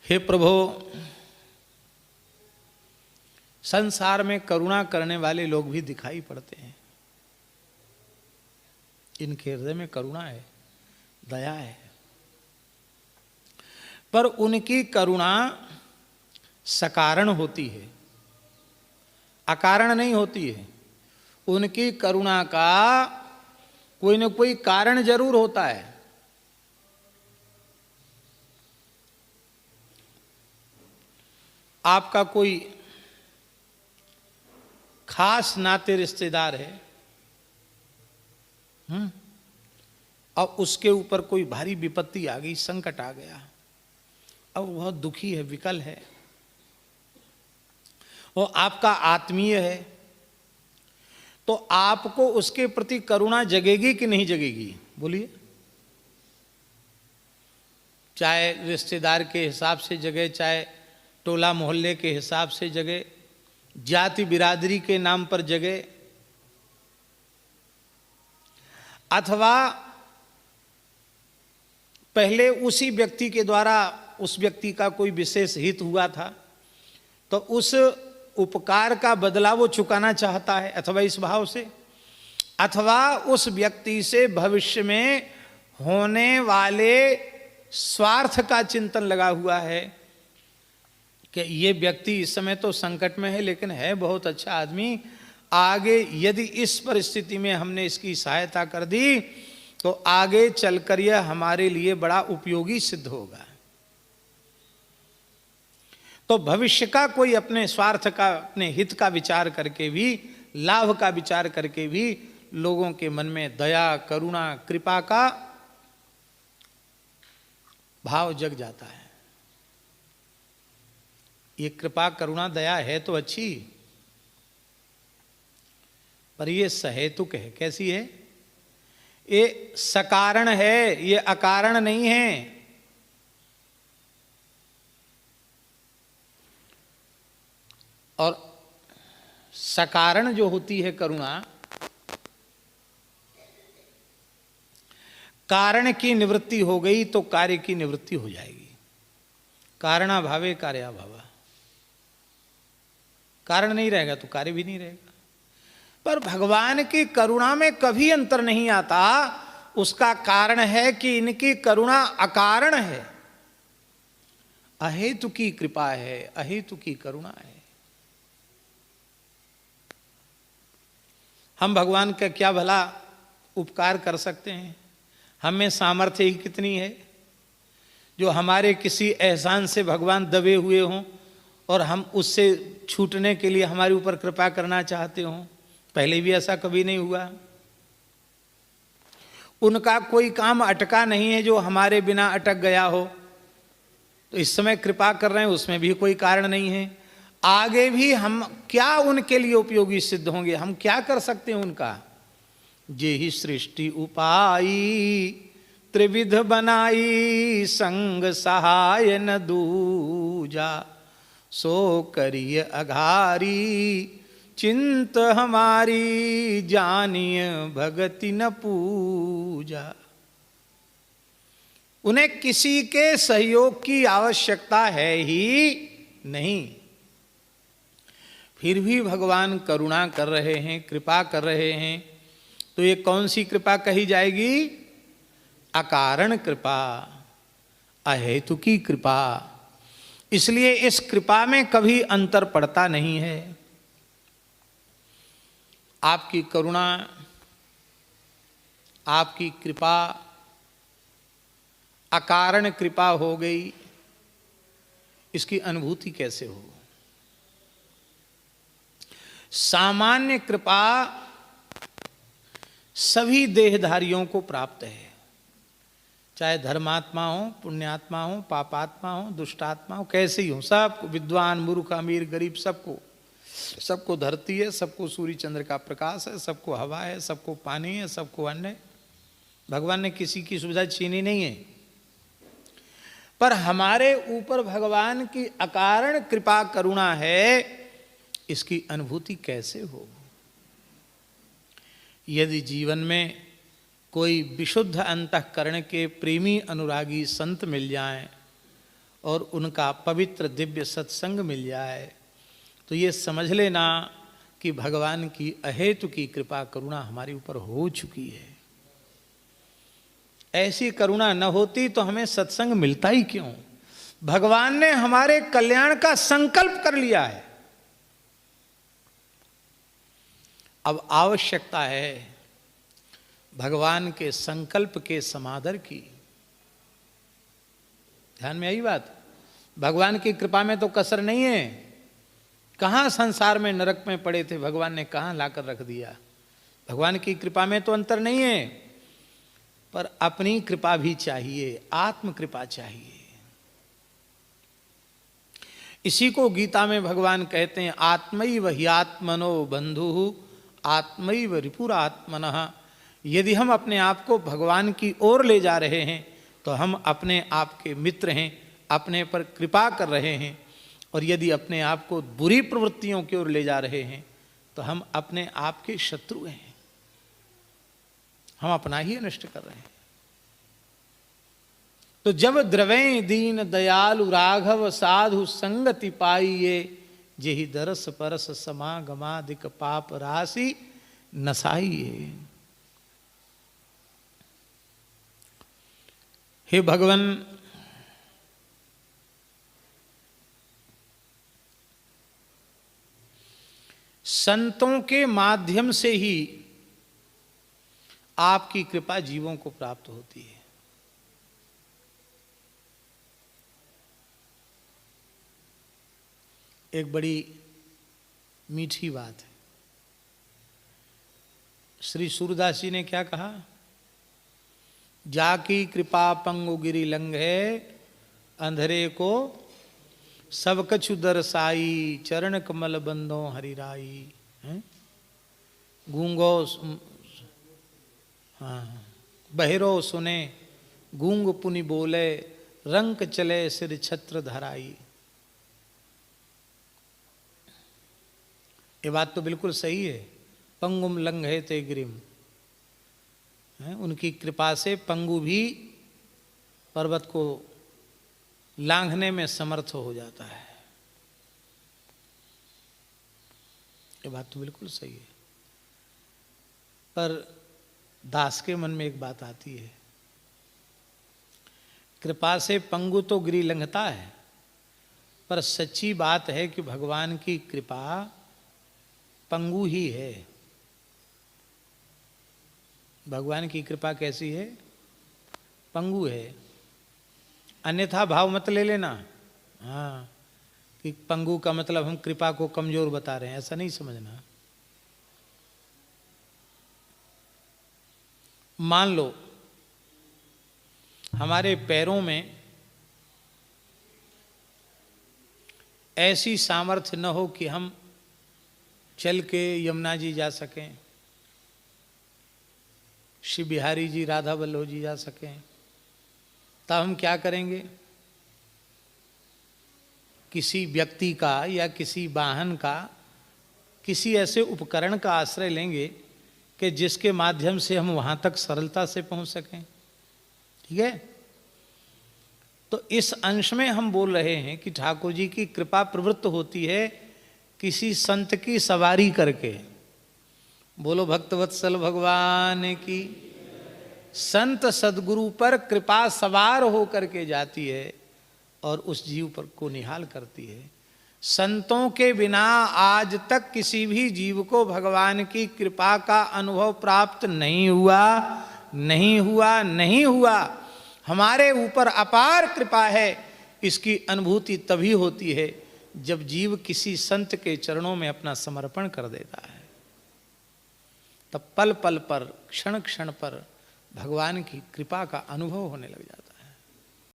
हे प्रभु, संसार में करुणा करने वाले लोग भी दिखाई पड़ते हैं। इनके हृदय में करुणा है, दया है, पर उनकी करुणा सकारण होती है, अकारण नहीं होती है। उनकी करुणा का कोई न कोई कारण जरूर होता है। आपका कोई खास नाते रिश्तेदार है, और उसके ऊपर कोई भारी विपत्ति आ गई, संकट आ गया, अब बहुत दुखी है, विकल है, वो आपका आत्मीय है, तो आपको उसके प्रति करुणा जगेगी कि नहीं जगेगी? बोलिए। चाहे रिश्तेदार के हिसाब से जगे, चाहे टोला मोहल्ले के हिसाब से जगे, जाति बिरादरी के नाम पर जगे, अथवा पहले उसी व्यक्ति के द्वारा उस व्यक्ति का कोई विशेष हित हुआ था तो उस उपकार का बदला वो चुकाना चाहता है, अथवा इस भाव से, अथवा उस व्यक्ति से भविष्य में होने वाले स्वार्थ का चिंतन लगा हुआ है कि ये व्यक्ति इस समय तो संकट में है लेकिन है बहुत अच्छा आदमी, आगे यदि इस परिस्थिति में हमने इसकी सहायता कर दी तो आगे चलकर यह हमारे लिए बड़ा उपयोगी सिद्ध होगा। तो भविष्य का कोई अपने स्वार्थ का, अपने हित का विचार करके भी, लाभ का विचार करके भी लोगों के मन में दया, करुणा, कृपा का भाव जग जाता है। ये कृपा, करुणा, दया है तो अच्छी, पर ये सहेतुक है। कैसी है? ये सकारण है, ये अकारण नहीं है। और सकारण जो होती है करुणा, कारण की निवृत्ति हो गई तो कार्य की निवृत्ति हो जाएगी। कारणाभावे कार्याभावा, कारण नहीं रहेगा तो कार्य भी नहीं रहेगा। पर भगवान की करुणा में कभी अंतर नहीं आता। उसका कारण है कि इनकी करुणा अकारण है, अहेतु की कृपा है, अहेतु की करुणा है। हम भगवान का क्या भला उपकार कर सकते हैं? हमें सामर्थ्य ही कितनी है जो हमारे किसी एहसान से भगवान दबे हुए हों और हम उससे छूटने के लिए हमारे ऊपर कृपा करना चाहते हों। पहले भी ऐसा कभी नहीं हुआ। उनका कोई काम अटका नहीं है जो हमारे बिना अटक गया हो, तो इस समय कृपा कर रहे हैं, उसमें भी कोई कारण नहीं है। आगे भी हम क्या उनके लिए उपयोगी सिद्ध होंगे? हम क्या कर सकते हैं उनका? जे ही सृष्टि उपाई त्रिविध बनाई, संग सहाय न दूजा, सो करिय अघारी, चिंत हमारी जानिय भगति न पूजा। उन्हें किसी के सहयोग की आवश्यकता है ही नहीं, फिर भी भगवान करुणा कर रहे हैं, कृपा कर रहे हैं। तो ये कौन सी कृपा कही जाएगी? अकारण कृपा, अहेतुकी कृपा। इसलिए इस कृपा में कभी अंतर पड़ता नहीं है। आपकी करुणा, आपकी कृपा अकारण कृपा हो गई, इसकी अनुभूति कैसे हो? सामान्य कृपा सभी देहधारियों को प्राप्त है, चाहे धर्मात्मा हो, पुण्यात्मा हो, पापात्मा हो, दुष्टात्मा हो, कैसे ही हो, सबको, विद्वान, मूर्ख, अमीर, गरीब, सबको धरती है, सबको सूर्य चंद्र का प्रकाश है, सबको हवा है, सबको पानी है, सबको अन्न है। भगवान ने किसी की सुविधा छीनी नहीं है। पर हमारे ऊपर भगवान की अकारण कृपा करुणा है, इसकी अनुभूति कैसे हो? यदि जीवन में कोई विशुद्ध अंतःकरण के प्रेमी अनुरागी संत मिल जाएं और उनका पवित्र दिव्य सत्संग मिल जाए तो ये समझ लेना कि भगवान की अहेतु की कृपा करुणा हमारे ऊपर हो चुकी है। ऐसी करुणा न होती तो हमें सत्संग मिलता ही क्यों? भगवान ने हमारे कल्याण का संकल्प कर लिया है। अब आवश्यकता है भगवान के संकल्प के समादर की। ध्यान में आई बात? भगवान की कृपा में तो कसर नहीं है। कहां संसार में नरक में पड़े थे, भगवान ने कहां लाकर रख दिया। भगवान की कृपा में तो अंतर नहीं है, पर अपनी कृपा भी चाहिए, आत्म कृपा चाहिए। इसी को गीता में भगवान कहते हैं, आत्मैव ह्यात्मनो बंधुः आत्मैव रिपुरात्मनः। यदि हम अपने आप को भगवान की ओर ले जा रहे हैं तो हम अपने आप के मित्र हैं, अपने पर कृपा कर रहे हैं। और यदि अपने आप को बुरी प्रवृत्तियों की ओर ले जा रहे हैं तो हम अपने आप के शत्रु हैं, हम अपना ही अनिष्ट कर रहे हैं। तो जब द्रवै दीन दयालु राघव साधु संगति पाइये, जेहि दरस परस समागमादिक पाप राशि नसाइये। हे भगवान, संतों के माध्यम से ही आपकी कृपा जीवों को प्राप्त होती है। एक बड़ी मीठी बात है। श्री सूरदास जी ने क्या कहा? जाकी कृपा पंगु गिरि लंघे, अंधरे को सब कछु दरसाई, चरण कमल बंदो हरिराई। गूंगो बहिरो सुने, गूंग पुनि बोले, रंक चले सिर छत्र धराई। ये बात तो बिल्कुल सही है। पंगुम लंघे ते गिरिम, उनकी कृपा से पंगु भी पर्वत को लांघने में समर्थ हो जाता है। ये बात तो बिल्कुल सही है। पर दास के मन में एक बात आती है, कृपा से पंगु तो गिरि लंघता है, पर सच्ची बात है कि भगवान की कृपा पंगु ही है। भगवान की कृपा कैसी है? पंगु है। अन्यथा भाव मत ले लेना, हाँ, कि पंगु का मतलब हम कृपा को कमजोर बता रहे हैं, ऐसा नहीं समझना। मान लो हमारे पैरों में ऐसी सामर्थ्य न हो कि हम चल के यमुना जी जा सकें, श्री बिहारी जी, राधा वल्लभ जी जा सकें, तब हम क्या करेंगे? किसी व्यक्ति का या किसी वाहन का, किसी ऐसे उपकरण का आश्रय लेंगे कि जिसके माध्यम से हम वहां तक सरलता से पहुंच सकें। ठीक है? तो इस अंश में हम बोल रहे हैं कि ठाकुर जी की कृपा प्रवृत्त होती है किसी संत की सवारी करके। बोलो भक्तवत्सल भगवान की। संत सदगुरु पर कृपा सवार होकर के जाती है और उस जीव पर को निहाल करती है। संतों के बिना आज तक किसी भी जीव को भगवान की कृपा का अनुभव प्राप्त नहीं हुआ, नहीं हुआ, नहीं हुआ। हमारे ऊपर अपार कृपा है। इसकी अनुभूति तभी होती है जब जीव किसी संत के चरणों में अपना समर्पण कर देता है। तब पल पल पर, क्षण क्षण पर भगवान की कृपा का अनुभव होने लग जाता है।